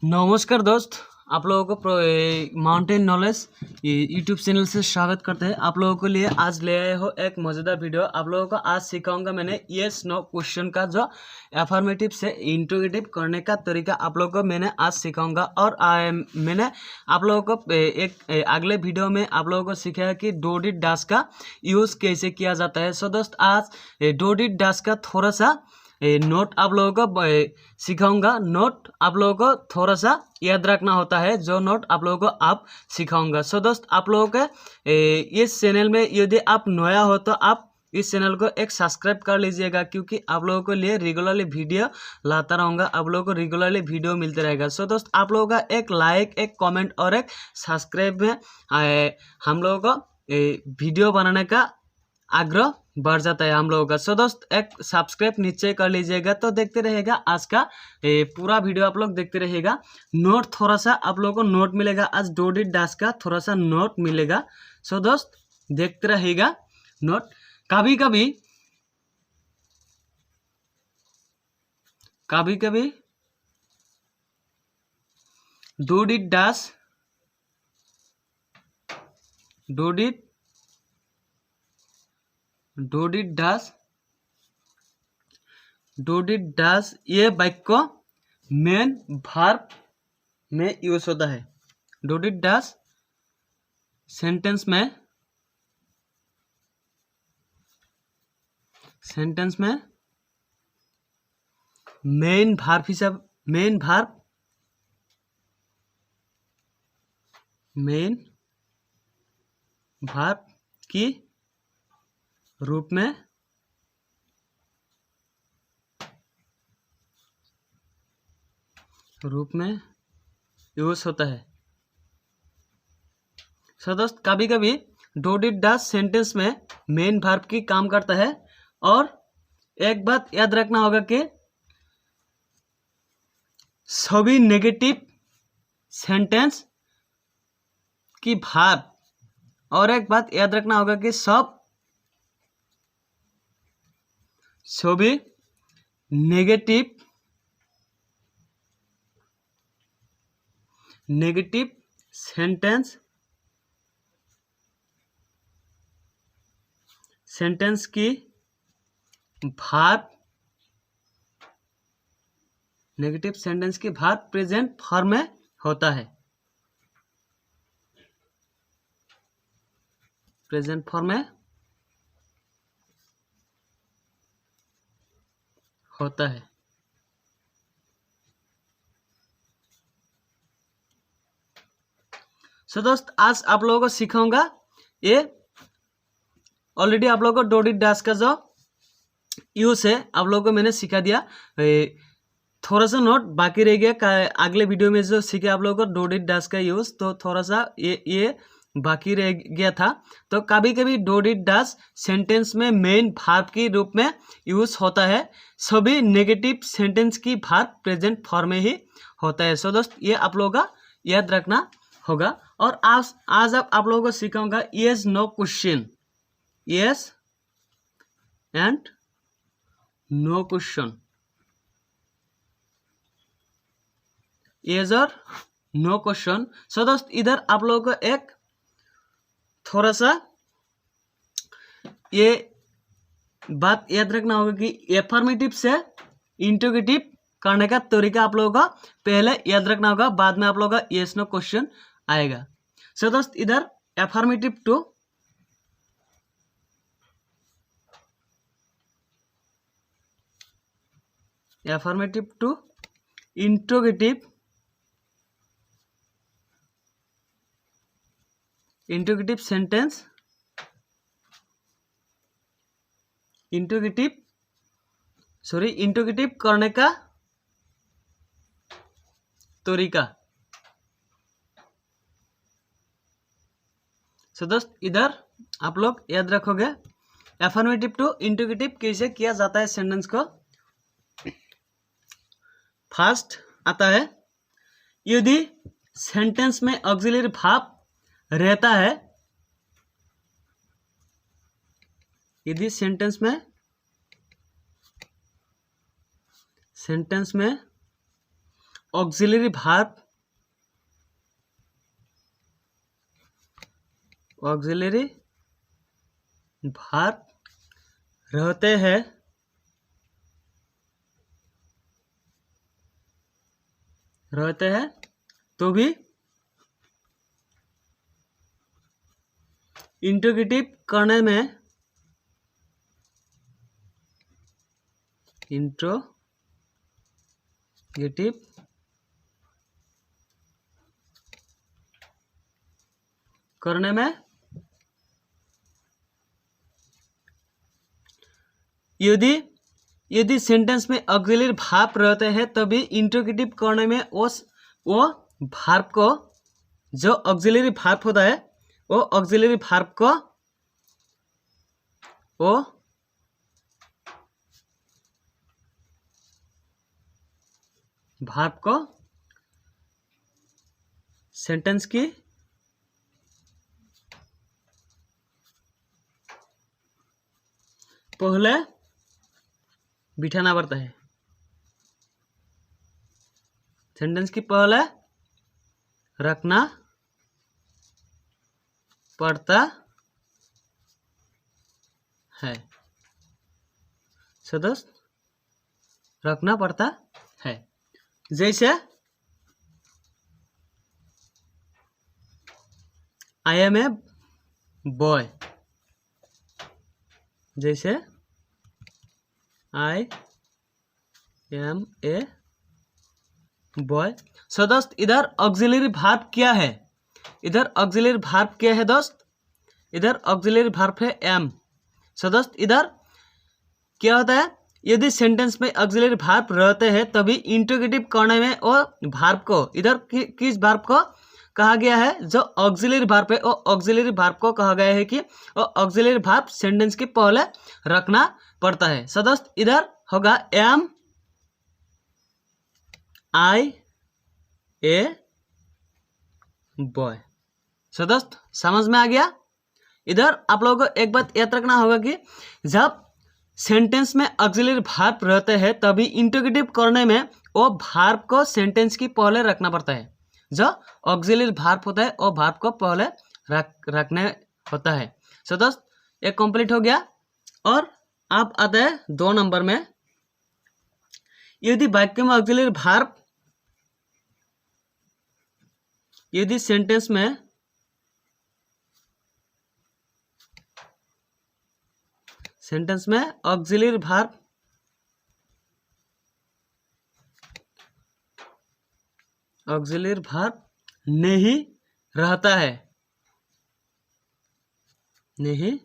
नमस्कार दोस्त, आप लोगों को माउंटेन नॉलेज यूट्यूब चैनल से स्वागत करते हैं। आप लोगों के लिए आज ले आए हो एक मज़ेदार वीडियो। आप लोगों को आज सिखाऊंगा मैंने येस नो क्वेश्चन का जो एफर्मेटिव से इंट्रोगेटिव करने का तरीका आप लोगों को मैंने आज सिखाऊंगा। और मैंने आप लोगों को एक अगले वीडियो में आप लोगों को सिखाया कि डू डिड डज का यूज़ कैसे किया जाता है। सो दोस्त आज डू डिड डज का थोड़ा सा नोट आप लोगों को सिखाऊंगा। नोट आप लोगों को थोड़ा सा याद रखना होता है, जो नोट आप लोगों को आप सिखाऊंगा। सो दोस्त आप लोगों के इस चैनल में यदि आप नया हो तो आप इस चैनल को एक सब्सक्राइब कर लीजिएगा, क्योंकि आप लोगों के लिए रेगुलरली वीडियो लाता रहूँगा। आप लोगों को रेगुलरली वीडियो मिलते रहेगा। सो दोस्त आप लोगों का एक लाइक, एक कमेंट और एक सब्सक्राइब में हम लोगों को वीडियो बनाने का आग्रह बढ़ जाता है हम लोगों का। सो दोस्त एक सब्सक्राइब नीचे कर लीजिएगा, तो देखते रहेगा आज का पूरा वीडियो आप लोग देखते रहेगा। नोट थोड़ा सा आप लोगों को नोट मिलेगा, आज डू डिड डज का थोड़ा सा नोट मिलेगा। सो दोस्त देखते रहेगा नोट। कभी कभी डू डिड डज ये वाक्य मेन वर्ब में यूज होता है। डू डिड डज सेंटेंस में मेन वर्ब की रूप में यूज होता है। सो दोस्त कभी कभी डू डिड डज सेंटेंस में मेन वर्ब की काम करता है। और एक बात याद रखना होगा कि सभी नेगेटिव सेंटेंस की वर्ब, और एक बात याद रखना होगा कि सभी नेगेटिव सेंटेंस की वर्ब प्रेजेंट फॉर्म में होता है। प्रेजेंट फॉर्म में होता है। सो दोस्त आज आप लोगों को सिखाऊंगा, ये ऑलरेडी आप लोगों को डू डिड डज का जो यूज है आप लोगों को मैंने सिखा दिया। थोड़ा सा नोट बाकी रह गया, अगले वीडियो में जो सीखे आप लोगों को डू डिड डज का यूज, तो थोड़ा सा ये बाकी रह गया था। तो कभी कभी डू डिड डज सेंटेंस में मेन वर्ब की रूप में यूज होता है। सभी नेगेटिव सेंटेंस की वर्ब प्रेजेंट फॉर्म में ही होता है। सो दोस्त ये आप लोगों का याद रखना होगा। और आज आप लोगों को सिखाऊंगा yes no question, yes and no question, yes और नो क्वेश्चन। सो दोस्त इधर आप लोगों को एक थोड़ा सा ये बात याद रखना होगा कि एफर्मेटिव से इंट्रोगेटिव करने का तरीका आप लोगों का पहले याद रखना होगा, बाद में आप लोगों का यस नो क्वेश्चन आएगा। सो दोस्त इधर affirmative to interrogative sentence, interrogative करने का तरीका। सो दोस्त इधर आप लोग याद रखोगे एफर्मेटिव टू इंट्रोगेटिव कैसे किया जाता है सेंटेंस को। फर्स्ट आता है, यदि सेंटेंस में ऑक्सिलरी वर्ब रहता है, यदि सेंटेंस में ऑक्सिलरी वर्ब रहते हैं तो भी इंट्रोगेटिव करने में यदि सेंटेंस में ऑक्सिलरी वर्ब रहते हैं तभी इंट्रोगेटिव करने में वो वर्ब को, जो ऑक्सिलरी वर्ब होता है वो ऑक्सिलरी वर्ब को सेंटेंस की पहले बिठाना पड़ता है, सेंटेंस की पहले रखना पड़ता है। दोस्त रखना पड़ता है। जैसे आई एम ए बॉय, जैसे आई एम ए बॉय। सो दोस्त इधर ऑक्सिलरी वर्ब क्या है? इधर ऑक्सिलरी वर्ब क्या है दोस्त? इधर ऑक्सिलरी वर्ब है एम। सो दोस्त इधर क्या होता है? यदि सेंटेंस में ऑक्सिलरी वर्ब रहते हैं तभी इंट्रोगेटिव करने में वो वर्ब को, इधर किस वर्ब को कहा गया है? जो ऑक्सिलरी वर्ब है वो ऑक्सिलरी वर्ब को कहा गया है कि वो ऑक्सिलरी वर्ब सेंटेंस के पहले रखना पड़ता है। सो दोस्त इधर होगा एम आई ए बॉय। सो दोस्त समझ में आ गया? इधर आप लोगों को एक बात याद रखना होगा कि जब सेंटेंस में ऑक्सिलरी वर्ब रहते हैं तभी इंट्रोगेटिव करने में वो वर्ब को सेंटेंस की पहले रखना पड़ता है। जो ऑक्सिलरी वर्ब होता है वो वर्ब को पहले रखने होता है। सो दोस्त एक कंप्लीट हो गया। और आप आते हैं 2 नंबर में। यदि वाक्य में ऑक्सिलरी वर्ब, यदि सेंटेंस में ऑक्सिलरी वर्ब नहीं रहता है, नहीं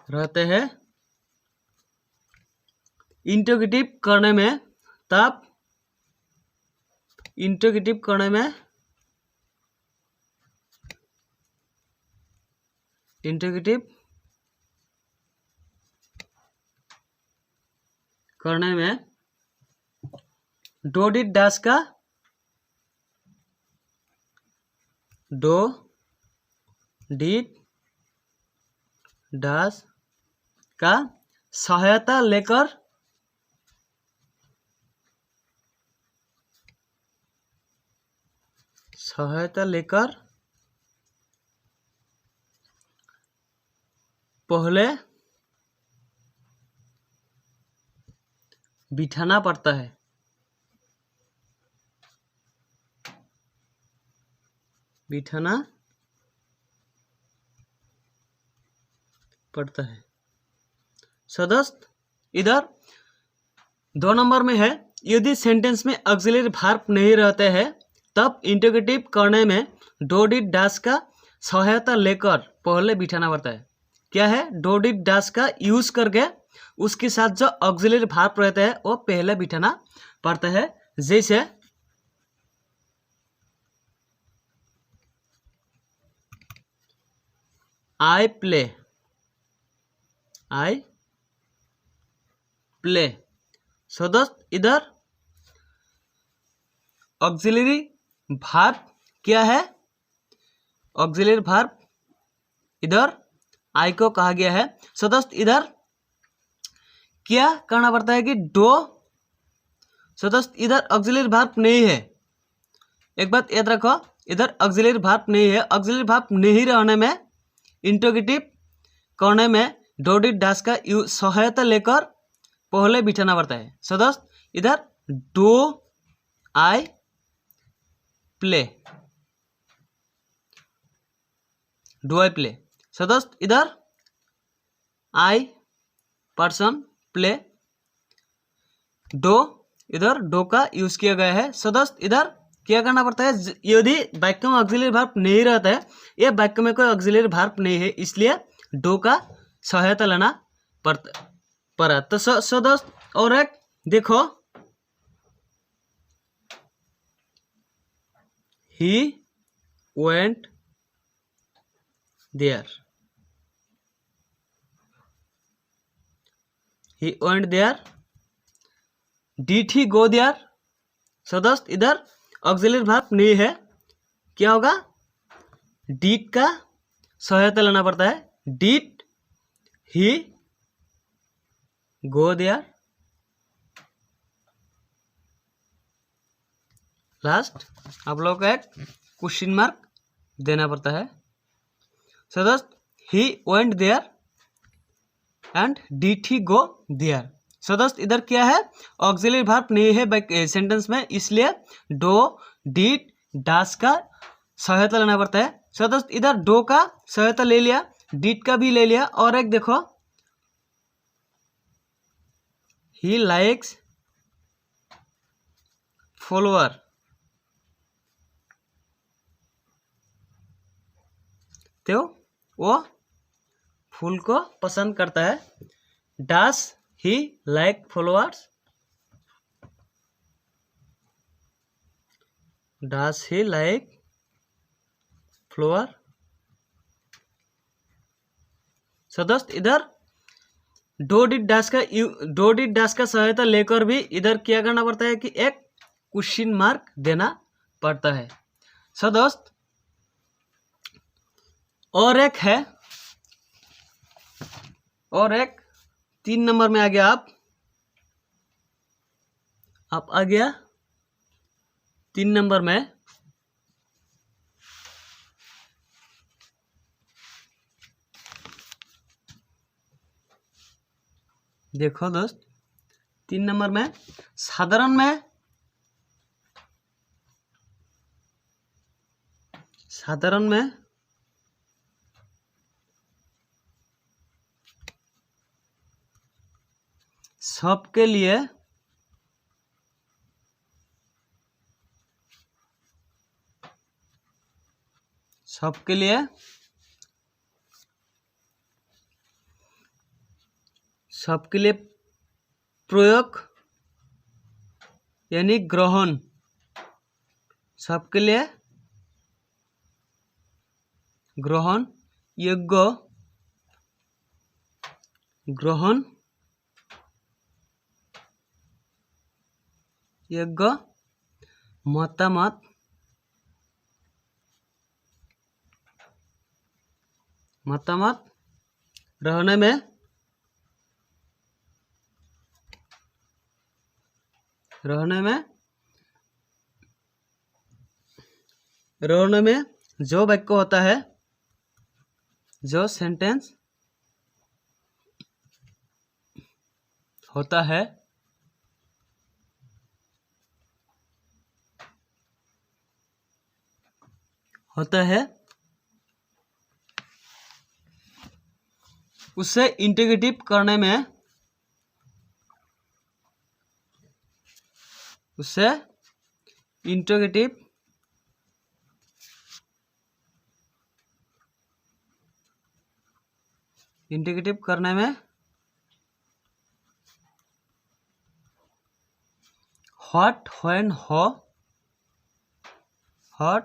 रहते हैं इंट्रोगेटिव करने में, तब इंट्रोगेटिव करने में डो डिड डैश का सहायता लेकर पहले बिठाना पड़ता है। सो दोस्त इधर 2 नंबर में है, यदि सेंटेंस में ऑक्सिलरी वर्ब नहीं रहते हैं तब इंट्रोगेटिव करने में डो डिड डैश का सहायता लेकर पहले बिठाना पड़ता है। क्या है? डो डिड डैश का यूज करके उसके साथ जो ऑक्सिलरी वर्ब रहते हैं वो पहले बिठाना पड़ता है। जैसे आई प्ले। सो दोस्त इधर ऑक्सिलरी वर्ब क्या है? ऑक्सिलरी वर्ब इधर आई को कहा गया है। सो दोस्त इधर क्या करना पड़ता है कि सो दोस्त इधर ऑक्सिलरी वर्ब नहीं है। एक बात याद रखो, इधर ऑक्सिलरी वर्ब नहीं है। ऑक्सिलरी वर्ब नहीं रहने में इंट्रोगेटिव करने में डू डिड डैश का सहायता लेकर पहले बिठाना पड़ता है। सो दोस्त इधर do I play, do I play. So दोस्त इधर आई पर्सन प्ले, डो इधर डो का यूज किया गया है। सो दोस्त इधर क्या करना पड़ता है, यदि वाक्य में ऑक्सिलरी वर्ब नहीं रहता है, ये वाक्य में कोई ऑक्सिलरी वर्ब नहीं है, इसलिए डो का सहायता लेना पड़ा। तो सो दोस्त और एक देखो, he went there, he went there. Did he go there. So दोस्त इधर ऑक्सिलरी वर्ब नहीं है, क्या होगा, डिड का सहायता लेना पड़ता है। Did he go there. Last आप लोगों को एक क्वेश्चन मार्क देना पड़ता है। सो दोस्त he went there and did he go there. So दोस्त इधर क्या है, ऑक्सिलरी वर्ब नहीं है सेंटेंस में, इसलिए डो डिड डैश का सहायता लेना पड़ता है। सो दोस्त इधर डो का सहायता ले लिया, डिड का भी ले लिया, और एक देखो, ही लाइक्स फॉलोअर, तो वो फूल को पसंद करता है। डैश ही लाइक फॉलोअर्स, डैश ही लाइक फ्लावर। सो दोस्त इधर डू डिड डैश का सहायता लेकर भी इधर क्या करना पड़ता है कि एक क्वेश्चन मार्क देना पड़ता है। सो दोस्त और एक है, और एक 3 नंबर में आ गया, आप आ गया 3 नंबर में। देखो दोस्त 3 नंबर में साधारण में सबके लिए प्रयोग यानी ग्रहण, सबके लिए ग्रहण योग्य, ग्रहण योग्य मतामत रहने में जो वाक्य होता है, जो सेंटेंस होता है, उससे इंटीग्रेटिव करने में, उससे इंटीग्रेटिव करने में हॉट, व्हेन, हो, हॉट,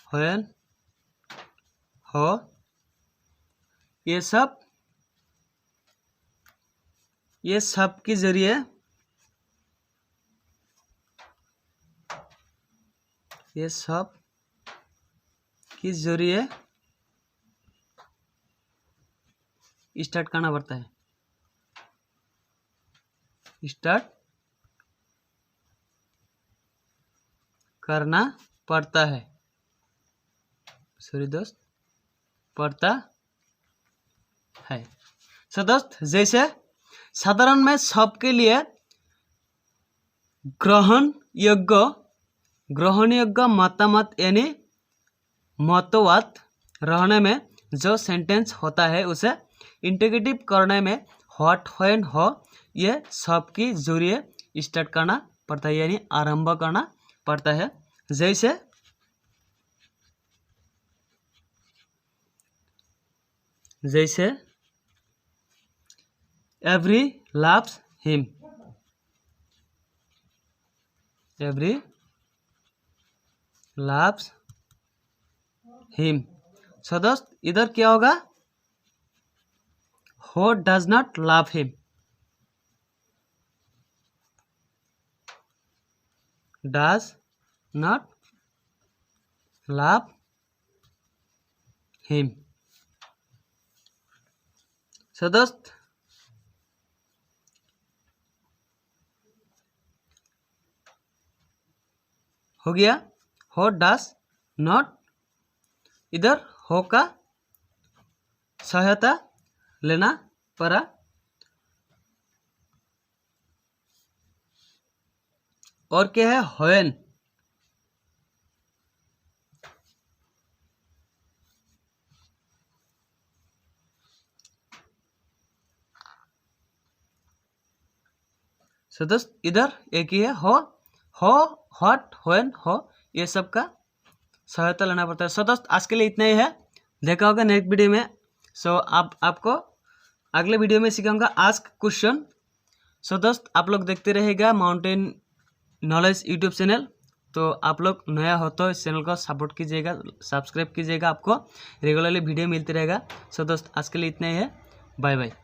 व्हेन, हो, ये सब के जरिए, ये सब के जरिए स्टार्ट करना पड़ता है, स्टार्ट करना पड़ता है। सॉरी दोस्त, पड़ता है। सो दोस्त, जैसे साधारण में सबके लिए ग्रहण योग्य मतामत यानी मतवाद रहने में जो सेंटेंस होता है उसे इंटीग्रेटिव करने में व्हाट व्हेन हो ये सब की जरिए स्टार्ट करना पड़ता है, यानी आरंभ करना पड़ता है। जैसे every loves him, every loves him. So दोस्त, इधर क्या होगा? Who does not love him, does not love him. So दोस्त, हो गया हु डज नॉट। इधर हो का सहायता लेना पड़ा। और क्या है? व्हेन। सो दोस्त, इधर एक ही है हो, व्हाट, व्हेन, हो, ये सब का सहायता लेना पड़ता है। सो दोस्त, आज के लिए इतना ही है। देखा होगा नेक्स्ट वीडियो में। सो आपको अगले वीडियो में सिखाऊंगा आस्क क्वेश्चन। सो दोस्त, आप लोग देखते रहेगा माउंटेन नॉलेज यूट्यूब चैनल। तो आप लोग नया हो तो इस चैनल को सपोर्ट कीजिएगा, सब्सक्राइब कीजिएगा, आपको रेगुलरली वीडियो मिलती रहेगा। सो दोस्त, आज के लिए इतना ही है। Bye bye.